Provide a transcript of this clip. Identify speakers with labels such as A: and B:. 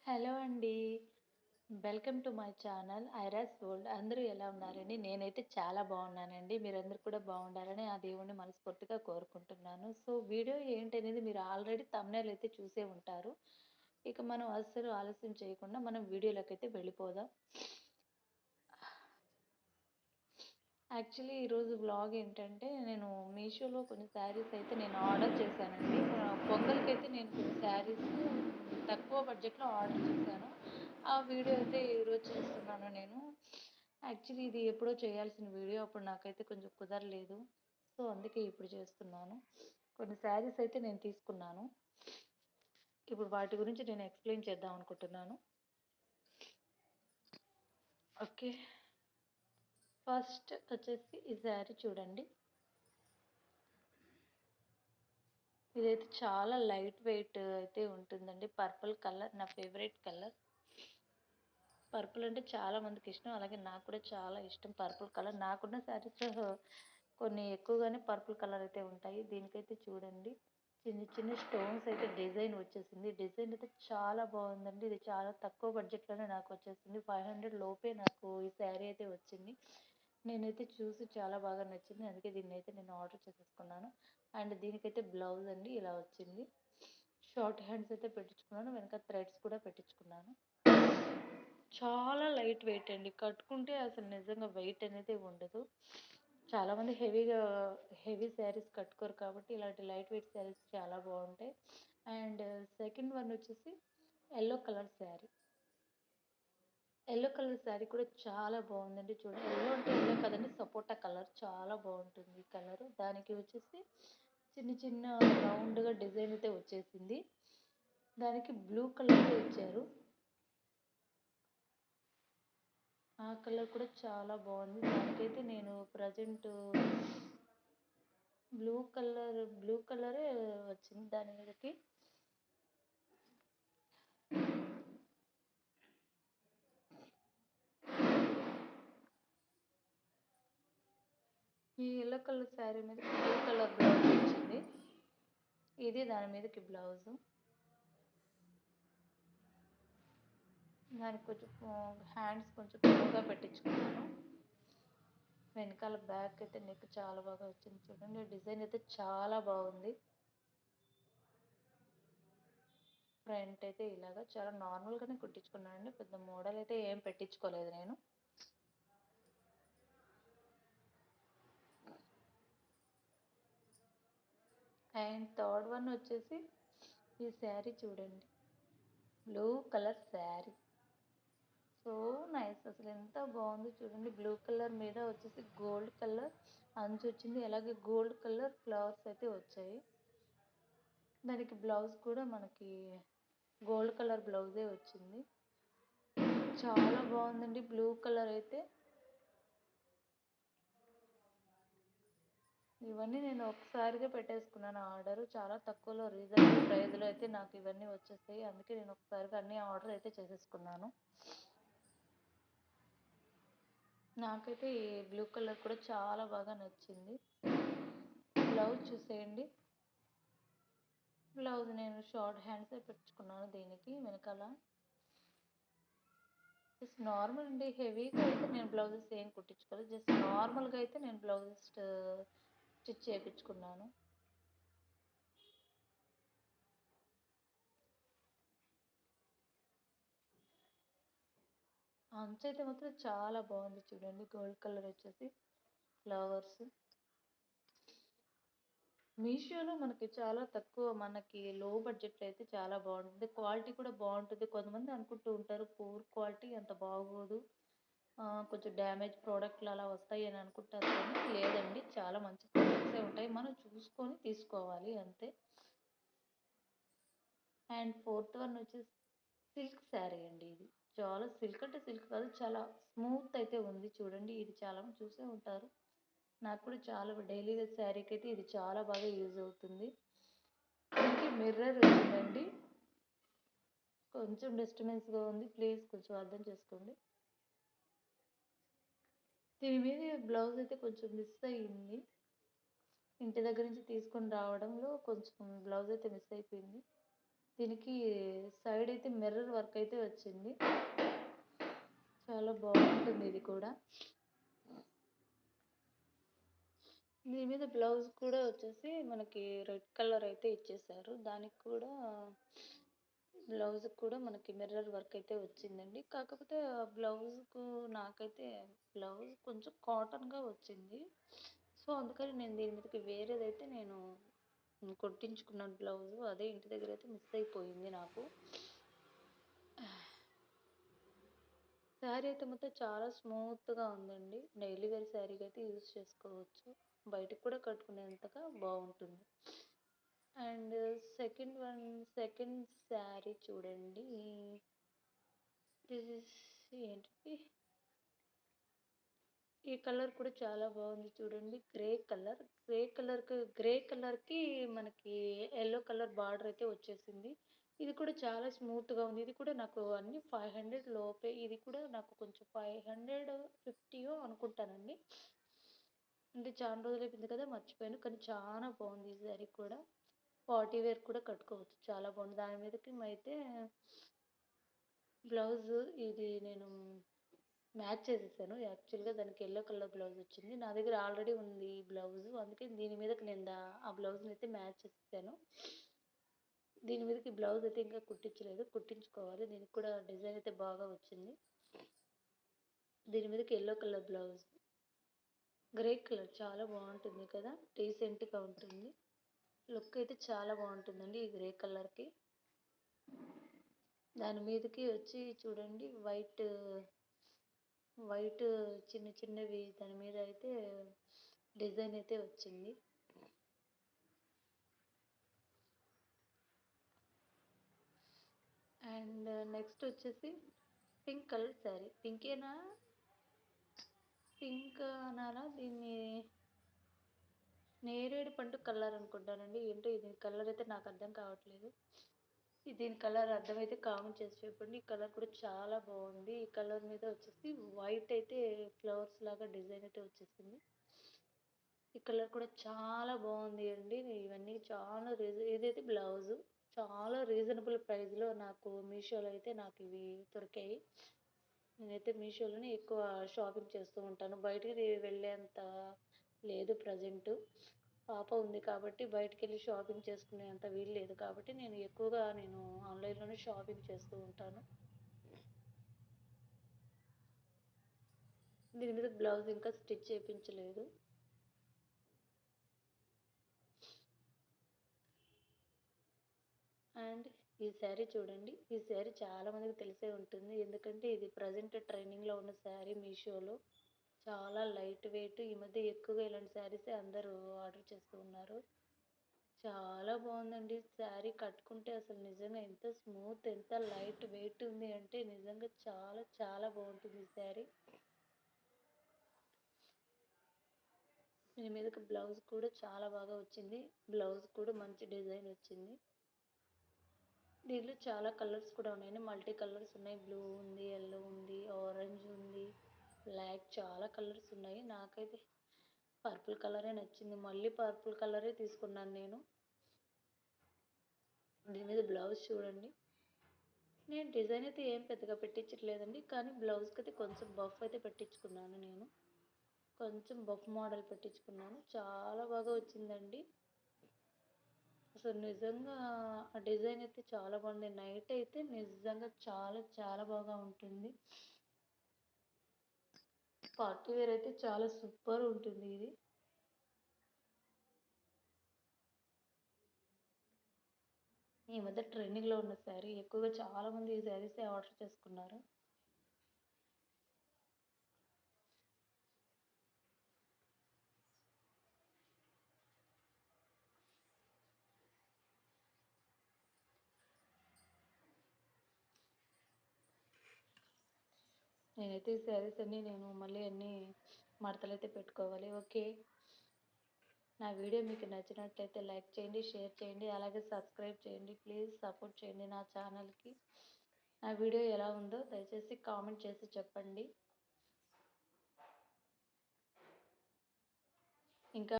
A: Hello అండి. Welcome to my channel ఐరాస్ world. అందరూ ఎలా ఉన్నారండి? నేనైతే చాలా బాగున్నానండి. మీరందరూ కూడా బాగుండాలని ఆ దేవుడిని మనస్ఫూర్తిగా కోరుకుంటున్నాను. సో, వీడియో ఏంటనేది మీరు ఆల్రెడీ థంబ్‌నెయిల్ అయితే చూసే ఉంటారు. ఇక మనం అస్సలు ఆలస్యం చేయకుండా మనం వీడియోలోకైతే వెళ్ళిపోదాం. యాక్చువల్లీ ఈరోజు వ్లాగ్ ఏంటంటే, నేను మీషోలో కొన్ని శారీస్ అయితే నేను ఆర్డర్ చేశానండి. పొంగల్‌కైతే నేను కొన్ని శారీస్ తక్కువ బడ్జెట్‌లో ఆర్డర్ చేశాను. ఆ వీడియో అయితే ఈరోజు చేస్తున్నాను నేను. యాక్చువల్లీ ఇది ఎప్పుడో చేయాల్సిన వీడియో. అప్పుడు నాకైతే కొంచెం కుదరలేదు. సో, అందుకే ఇప్పుడు చేస్తున్నాను. కొన్ని శారీస్ అయితే నేను తీసుకున్నాను. ఇప్పుడు వాటి గురించి నేను ఎక్స్‌ప్లెయిన్ చేద్దాం అనుకుంటున్నాను. ఓకే. ఫస్ట్ వచ్చేసి ఈ శారీ చూడండి. ఇదైతే చాలా లైట్ వెయిట్ అయితే ఉంటుందండి. పర్పుల్ కలర్ నా ఫేవరెట్ కలర్. పర్పుల్ అంటే చాలా మందికి ఇష్టం. అలాగే నాకు కూడా చాలా ఇష్టం పర్పుల్ కలర్. నాకున్న శారీస్‌లో కొన్ని ఎక్కువగానే పర్పుల్ కలర్ అయితే ఉంటాయి. దీనికైతే చూడండి చిన్న చిన్న స్టోన్స్ అయితే డిజైన్ వచ్చేసింది. డిజైన్ అయితే చాలా బాగుందండి. ఇది చాలా తక్కువ బడ్జెట్‌లోనే నాకు వచ్చేసింది. 500 లోపే నాకు ఈ శారీ అయితే వచ్చింది. నేనైతే చూసి చాలా బాగా నచ్చింది. అందుకే దీన్నైతే నేను ఆర్డర్ చేసేసుకున్నాను. అండ్ దీనికైతే బ్లౌజ్ అండి ఇలా వచ్చింది. షార్ట్ హ్యాండ్స్ అయితే పెట్టించుకున్నాను. వెనక థ్రెడ్స్ కూడా పెట్టించుకున్నాను. చాలా లైట్ వెయిట్ అండి. కట్టుకుంటే అసలు నిజంగా వెయిట్ అనేది ఉండదు. చాలామంది హెవీ శారీస్ కట్టుకోరు కాబట్టి ఇలాంటి లైట్ వెయిట్ శారీస్ చాలా బాగుంటాయి. అండ్ సెకండ్ వన్ వచ్చేసి yellow colour sari. Yellow colour sari కూడా చాలా బాగుందండి. చూడండి యెల్లో అంటే యెల్లో కదండి, సపోటా కలర్ చాలా బాగుంటుంది ఈ కలర్. దానికి వచ్చేసి చిన్న చిన్న రౌండ్గా డిజైన్ అయితే వచ్చేసింది. దానికి బ్లూ కలర్తో ఇచ్చారు. ఆ కలర్ కూడా చాలా బాగుంది. దానికైతే నేను ప్రజెంట్ బ్లూ కలరే వచ్చింది దాని మీదకి. ఈ యెల్లో కలర్ శారీ మీద బ్లూ కలర్ బ్లౌజ్ వచ్చింది. ఇది దాని మీదకి బ్లౌజు. దానికి కొంచెం హ్యాండ్స్ కొంచెం పొడవుగా పెట్టించుకున్నాను. వెనకాల బ్యాక్ అయితే నెక్ చాలా బాగా వచ్చింది. చూడండి డిజైన్ అయితే చాలా బాగుంది. ఫ్రంట్ అయితే ఇలాగా చాలా నార్మల్గానే కుట్టించుకున్నానండి. పెద్ద మోడల్ అయితే ఏం పెట్టించుకోలేదు నేను. అండ్ థర్డ్ వన్ వచ్చేసి ఈ శారీ చూడండి. Blue colour sari. So nice. అసలు ఎంత బాగుందో చూడండి. బ్లూ కలర్ మీద వచ్చేసి గోల్డ్ కలర్ అంచు వచ్చింది. అలాగే గోల్డ్ కలర్ ఫ్లవర్స్ అయితే వచ్చాయి. దానికి బ్లౌజ్ కూడా మనకి గోల్డ్ కలర్ బ్లౌజే వచ్చింది. చాలా బాగుందండి బ్లూ కలర్ అయితే. ఇవన్నీ నేను ఒకసారిగా పెట్టేసుకున్నాను ఆర్డర్. చాలా తక్కువలో రీజనబుల్ ప్రైస్లో అయితే నాకు ఇవన్నీ వచ్చేసాయి. అందుకే నేను ఒకసారిగా అన్ని ఆర్డర్ అయితే చేసేసుకున్నాను. నాకైతే ఈ బ్లూ కలర్ కూడా చాలా బాగా నచ్చింది. బ్లౌజ్ చూసేయండి. బ్లౌజ్ నేను షార్ట్ హ్యాండ్సే పెట్టించుకున్నాను దీనికి వెనకాల. జస్ట్ నార్మల్ అండి. హెవీగా అయితే నేను బ్లౌజెస్ ఏం కుట్టించుకోలేదు. జస్ట్ నార్మల్గా అయితే నేను బ్లౌజెస్ స్టిచ్ చేయించుకున్నాను. అంచు అయితే మాత్రం చాలా బాగుంది చూడండి. గోల్డ్ కలర్ వచ్చేసి ఫ్లవర్స్. మీషోలో మనకి చాలా తక్కువ, మనకి లో బడ్జెట్లో అయితే చాలా బాగుంటుంది. క్వాలిటీ కూడా బాగుంటుంది. కొంతమంది అనుకుంటూ ఉంటారు పూర్ క్వాలిటీ అంత బాగోదు, కొంచెం డ్యామేజ్ ప్రోడక్ట్లు అలా వస్తాయి అని అనుకుంటారు. కానీ లేదండి, చాలా మంచి ప్రోడక్ట్సే ఉంటాయి. మనం చూసుకొని తీసుకోవాలి అంతే. అండ్ ఫోర్త్ వన్ వచ్చేసి సిల్క్ శారీ అండి. ఇది చాలా సిల్క్ అంటే సిల్క్ కాదు, చాలా స్మూత్ అయితే ఉంది చూడండి. ఇది చాలా మంది చూసే ఉంటారు. నాకు కూడా చాలా డైలీ వేర్ శారీకి అయితే ఇది చాలా బాగా యూజ్ అవుతుంది. దీనికి మిర్రర్ వచ్చిందండి. కొంచెం డిస్టర్బెన్స్గా ఉంది, ప్లీజ్ కొంచెం అర్థం చేసుకోండి. దీని మీద బ్లౌజ్ అయితే కొంచెం మిస్ అయ్యింది. ఇంటి దగ్గర నుంచి తీసుకొని రావడంలో కొంచెం బ్లౌజ్ అయితే మిస్ అయిపోయింది. దీనికి సైడ్ అయితే మిర్రర్ వర్క్ అయితే వచ్చింది. చాలా బాగుంటుంది ఇది కూడా. దీని మీద బ్లౌజ్ కూడా వచ్చేసి మనకి రెడ్ కలర్ అయితే ఇచ్చేసారు. దానికి కూడా బ్లౌజ్ కూడా మనకి మిర్రర్ వర్క్ అయితే వచ్చిందండి. కాకపోతే ఆ బ్లౌజ్కు నాకైతే బ్లౌజ్ కొంచెం కాటన్గా వచ్చింది. సో అందుకని నేను దీని మీదకి వేరేదైతే నేను కుట్టించుకున్నాను బ్లౌజ్. అదే ఇంటి దగ్గర అయితే మిస్ అయిపోయింది నాకు. శారీ అయితే మొత్తం చాలా స్మూత్గా ఉందండి. డైలీ వేర్ శారీగా అయితే యూజ్ చేసుకోవచ్చు. బయటకు కూడా కట్టుకునేంతగా బాగుంటుంది. అండ్ సెకండ్ శారీ చూడండి. దిస్ ఇస్ ఏంటిది, ఈ కలర్ కూడా చాలా బాగుంది చూడండి. గ్రే కలర్కి మనకి ఎల్లో కలర్ బార్డర్ అయితే వచ్చేసింది. ఇది కూడా చాలా స్మూత్గా ఉంది. ఇది కూడా నాకు అన్ని 500 లోపే. ఇది కూడా నాకు కొంచెం 550 అనుకుంటానండి. అంటే చాలా రోజులు అయిపోయింది కదా, మర్చిపోయాను. కానీ చాలా బాగుంది ఈ శారీ కూడా. పార్టీ వేర్ కూడా కట్టుకోవచ్చు, చాలా బాగుంది. దాని మీదకి అయితే బ్లౌజ్ ఇది నేను మ్యాచ్ చేసేసాను. యాక్చువల్గా దానికి ఎల్లో కలర్ బ్లౌజ్ వచ్చింది. నా దగ్గర ఆల్రెడీ ఉంది ఈ బ్లౌజ్. అందుకే దీని మీదకి నేను ఆ బ్లౌజ్ని అయితే మ్యాచ్ చేసేసాను. దీని మీదకి బ్లౌజ్ అయితే ఇంకా కుట్టించలేదు, కుట్టించుకోవాలి. దీనికి కూడా డిజైన్ అయితే బాగా వచ్చింది. దీని మీదకి yellow colour blouse, grey colour చాలా బాగుంటుంది కదా, డీసెంట్గా ఉంటుంది. లుక్ అయితే చాలా బాగుంటుందండి ఈ గ్రే కలర్కి. దాని మీదకి వచ్చి చూడండి వైట్ చిన్న చిన్నవి దాని మీద అయితే డిజైన్ అయితే వచ్చింది. అండ్ నెక్స్ట్ వచ్చేసి పింక్ కలర్ శారీ. పింక్ అనాలా దీన్ని, నేరేడు పండు కలర్ అనుకుంటానండి. ఏంటో ఇది కలర్ అయితే నాకు అర్థం కావట్లేదు. దీని కలర్ అర్థమైతే కామెంట్ చేసి చెప్పండి. ఈ కలర్ కూడా చాలా బాగుంది. ఈ కలర్ మీద వచ్చేసి వైట్ అయితే ఫ్లవర్స్ లాగా డిజైన్ అయితే వచ్చేసింది. ఈ కలర్ కూడా చాలా బాగుంది అండి. ఇవన్నీ చాలా ఇదైతే బ్లౌజు చాలా రీజనబుల్ ప్రైస్లో నాకు మీషోలో అయితే నాకు ఇవి దొరికాయి. నేనైతే మీషోలోనే ఎక్కువ షాపింగ్ చేస్తూ ఉంటాను. బయటికి వెళ్ళేంత లేదు ప్రజెంట్. పాప ఉంది కాబట్టి బయటికి వెళ్ళి షాపింగ్ చేసుకునేంత వీలు లేదు కాబట్టి నేను ఎక్కువగా ఆన్లైన్లోనే షాపింగ్ చేస్తూ ఉంటాను. దీని మీద బ్లౌజ్ ఇంకా స్టిచ్ చేయించలేదు. అండ్ ఈ శారీ చూడండి. ఈ శారీ చాలా మందికి తెలిసే ఉంటుంది. ఎందుకంటే ఇది ప్రజెంట్ ట్రెండింగ్లో ఉన్న శారీ మీషోలో. చాలా లైట్ వెయిట్. ఈ మధ్య ఎక్కువగా ఇలాంటి శారీసే అందరూ ఆర్డర్ చేస్తూ ఉన్నారు. చాలా బాగుందండి శారీ. కట్టుకుంటే అసలు నిజంగా ఎంత స్మూత్, ఎంత లైట్ వెయిట్ ఉంది అంటే నిజంగా చాలా చాలా బాగుంటుంది ఈ శారీ. దీని మీదకి బ్లౌజ్ కూడా చాలా బాగా వచ్చింది. బ్లౌజ్ కూడా మంచి డిజైన్ వచ్చింది. దీనిలో చాలా కలర్స్ కూడా ఉన్నాయండి. మల్టీ కలర్స్ ఉన్నాయి. బ్లూ ఉంది, ఎల్లో ఉంది, ఆరెంజ్ ఉంది, బ్లాక్, చాలా కలర్స్ ఉన్నాయి. నాకైతే పర్పుల్ కలరే నచ్చింది. మళ్ళీ పర్పుల్ కలరే తీసుకున్నాను నేను. దీని మీద బ్లౌజ్ చూడండి. నేను డిజైన్ అయితే ఏం పెద్దగా పెట్టించట్లేదండి. కానీ బ్లౌజ్కి అయితే కొంచెం బఫ్ అయితే పెట్టించుకున్నాను నేను. కొంచెం బఫ్ మోడల్ పెట్టించుకున్నాను. చాలా బాగా వచ్చిందండి. అసలు నిజంగా ఆ డిజైన్ అయితే చాలా బాగుంది. నైట్ అయితే నిజంగా చాలా చాలా బాగా ఉంటుంది. పార్టీ వేర్ అయితే చాలా సూపర్ ఉంటుంది ఇది. ఈ మధ్య ట్రెండింగ్లో ఉన్న శారీ. ఎక్కువగా చాలా మంది ఈ శారీస్ ఆర్డర్ చేసుకున్నారు. నేనైతే ఈ శారీస్ అన్నీ మళ్ళీ మడతలైతే పెట్టుకోవాలి. ఓకే, నా వీడియో మీకు నచ్చినట్లయితే లైక్ చేయండి, షేర్ చేయండి, అలాగే సబ్స్క్రైబ్ చేయండి. ప్లీజ్ సపోర్ట్ చేయండి నా ఛానల్కి. నా వీడియో ఎలా ఉందో దయచేసి కామెంట్ చేసి చెప్పండి.